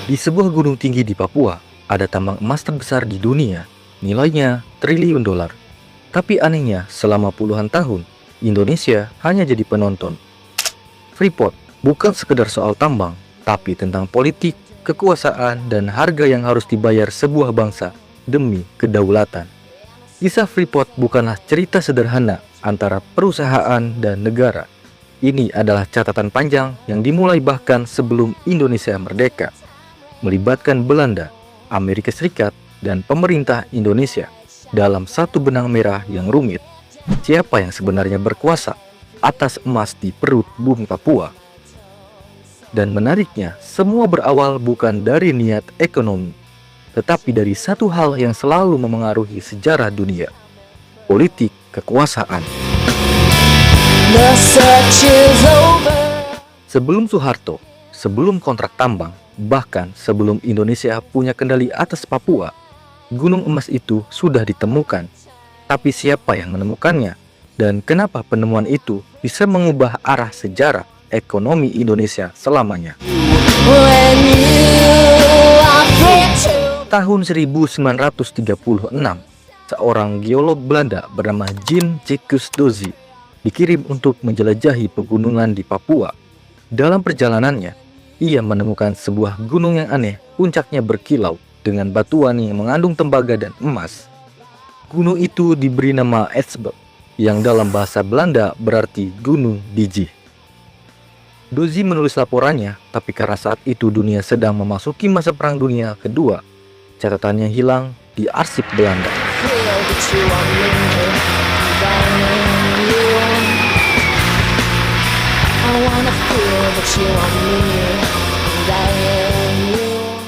Di sebuah gunung tinggi di Papua, ada tambang emas terbesar di dunia, nilainya triliun dolar. Tapi anehnya, selama puluhan tahun, Indonesia hanya jadi penonton. Freeport bukan sekedar soal tambang, tapi tentang politik, kekuasaan, dan harga yang harus dibayar sebuah bangsa demi kedaulatan. Kisah Freeport bukanlah cerita sederhana antara perusahaan dan negara. Ini adalah catatan panjang yang dimulai bahkan sebelum Indonesia merdeka, melibatkan Belanda, Amerika Serikat, dan pemerintah Indonesia dalam satu benang merah yang rumit. Siapa yang sebenarnya berkuasa atas emas di perut bumi Papua? Dan menariknya, semua berawal bukan dari niat ekonomi, tetapi dari satu hal yang selalu memengaruhi sejarah dunia: politik kekuasaan. Sebelum Soeharto, sebelum kontrak tambang, bahkan sebelum Indonesia punya kendali atas Papua, gunung emas itu sudah ditemukan. Tapi siapa yang menemukannya? Dan kenapa penemuan itu bisa mengubah arah sejarah ekonomi Indonesia selamanya? Tahun 1936, seorang geolog Belanda bernama Jan Jacques Dozy dikirim untuk menjelajahi pegunungan di Papua. Dalam perjalanannya, ia menemukan sebuah gunung yang aneh, puncaknya berkilau dengan batuan yang mengandung tembaga dan emas. Gunung itu diberi nama Etsberg, yang dalam bahasa Belanda berarti Gunung Biji. Dozy menulis laporannya, tapi karena saat itu dunia sedang memasuki masa Perang Dunia Kedua, catatannya hilang di arsip Belanda.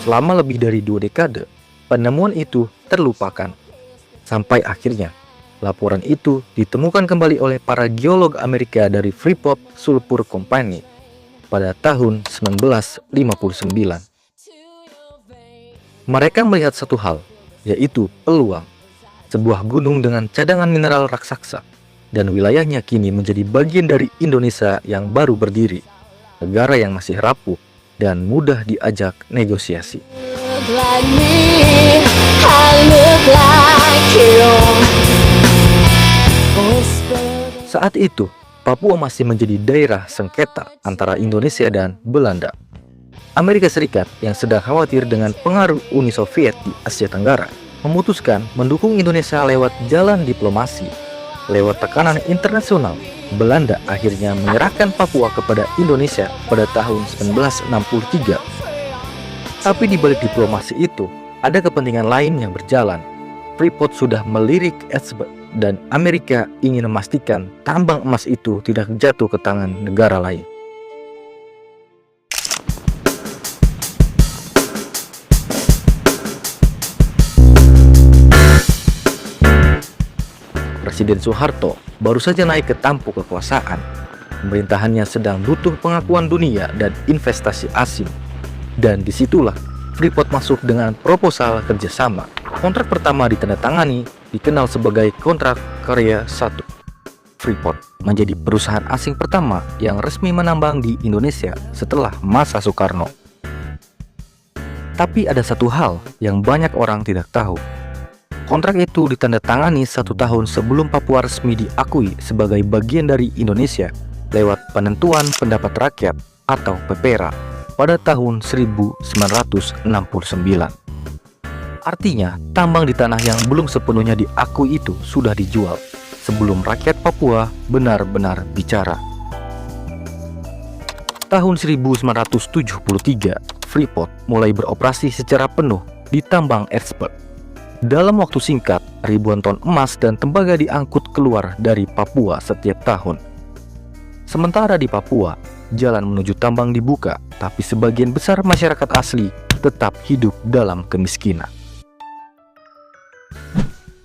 Selama lebih dari 2 dekade, penemuan itu terlupakan. Sampai akhirnya, laporan itu ditemukan kembali oleh para geolog Amerika dari Freeport Sulphur Company pada tahun 1959. Mereka melihat satu hal, yaitu peluang. Sebuah gunung dengan cadangan mineral raksasa, dan wilayahnya kini menjadi bagian dari Indonesia yang baru berdiri, negara yang masih rapuh dan mudah diajak negosiasi. Saat itu, Papua masih menjadi daerah sengketa antara Indonesia dan Belanda. Amerika Serikat yang sedang khawatir dengan pengaruh Uni Soviet di Asia Tenggara memutuskan mendukung Indonesia lewat jalan diplomasi. Lewat tekanan internasional, Belanda akhirnya menyerahkan Papua kepada Indonesia pada tahun 1963. Tapi di balik diplomasi itu, ada kepentingan lain yang berjalan. Freeport sudah melirik Etsberg, dan Amerika ingin memastikan tambang emas itu tidak jatuh ke tangan negara lain. Presiden Soeharto baru saja naik ke tampuk kekuasaan. Pemerintahannya sedang butuh pengakuan dunia dan investasi asing. Dan disitulah Freeport masuk dengan proposal kerjasama. Kontrak pertama ditandatangani dikenal sebagai kontrak Karya 1. Freeport menjadi perusahaan asing pertama yang resmi menambang di Indonesia setelah masa Soekarno. Tapi ada satu hal yang banyak orang tidak tahu. Kontrak itu ditandatangani 1 tahun sebelum Papua resmi diakui sebagai bagian dari Indonesia lewat penentuan pendapat rakyat atau PPRA pada tahun 1969. Artinya, tambang di tanah yang belum sepenuhnya diakui itu sudah dijual sebelum rakyat Papua benar-benar bicara. Tahun 1973, Freeport mulai beroperasi secara penuh di tambang Etsberg. Dalam waktu singkat, ribuan ton emas dan tembaga diangkut keluar dari Papua setiap tahun. Sementara di Papua, jalan menuju tambang dibuka, tapi sebagian besar masyarakat asli tetap hidup dalam kemiskinan.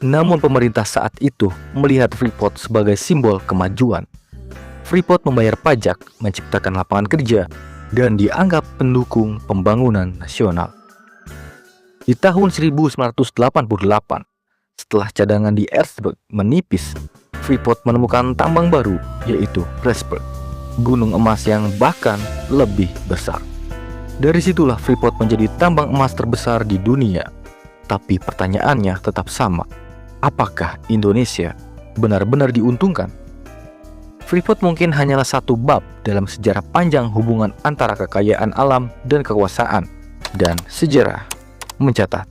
Namun pemerintah saat itu melihat Freeport sebagai simbol kemajuan. Freeport membayar pajak, menciptakan lapangan kerja, dan dianggap pendukung pembangunan nasional. Di tahun 1988, setelah cadangan di Etsberg menipis, Freeport menemukan tambang baru, yaitu Pressburg, gunung emas yang bahkan lebih besar. Dari situlah Freeport menjadi tambang emas terbesar di dunia. Tapi pertanyaannya tetap sama. Apakah Indonesia benar-benar diuntungkan? Freeport mungkin hanyalah satu bab dalam sejarah panjang hubungan antara kekayaan alam dan kekuasaan. Dan sejarah mencatat